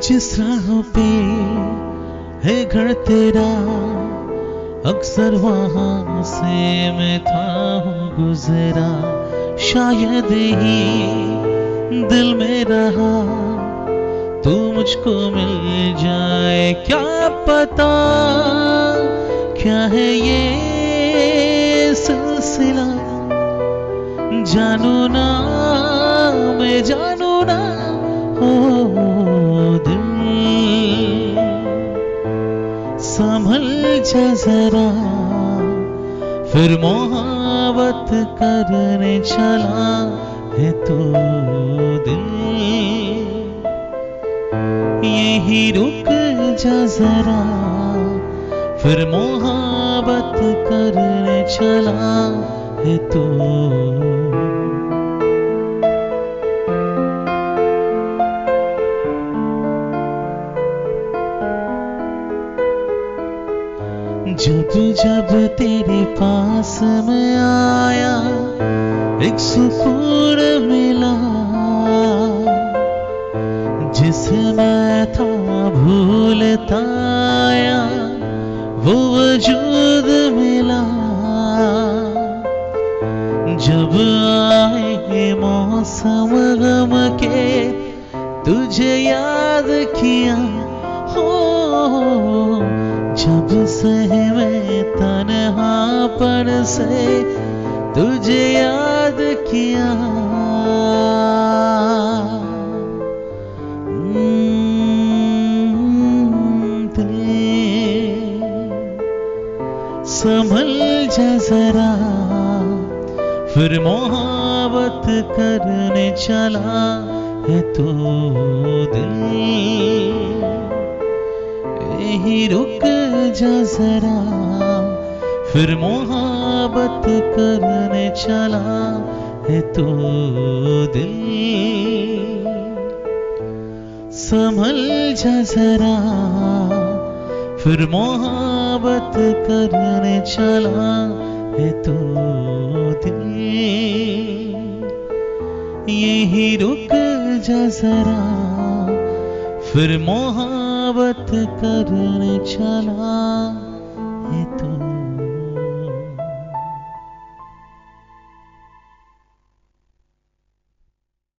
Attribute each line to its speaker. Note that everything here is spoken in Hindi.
Speaker 1: जिस राह पे है घर तेरा, अक्सर वहां से मैं था हूँ गुजरा। शायद ही दिल में रहा तू मुझको मिल जाए, क्या पता क्या है ये सिलसिला। जानू ना मैं जानू ना हो दिल, संभल जा जरा फिर मोहब्बत करने चला है तो दिल। यही रुक जा जरा फिर मोहब्बत करने चला है तो। जब जब तेरे पास मैं आया एक सुकून मिला, जिसे मैं था भूलता आया वो वजूद मिला। जब आए मौसम गम के तुझे याद किया हो, जब से मैं तन्हापन से तुझे याद किया। संभल जा जरा फिर मोहब्बत करने चला है तो दिल। यही रुक जा जरा फिर मोहब्बत करने चला है तो दिल। संभल जा जरा फिर मोहब्बत करने चला है तो दिल। यही रुक जा जरा फिर मोहब्बत करने चला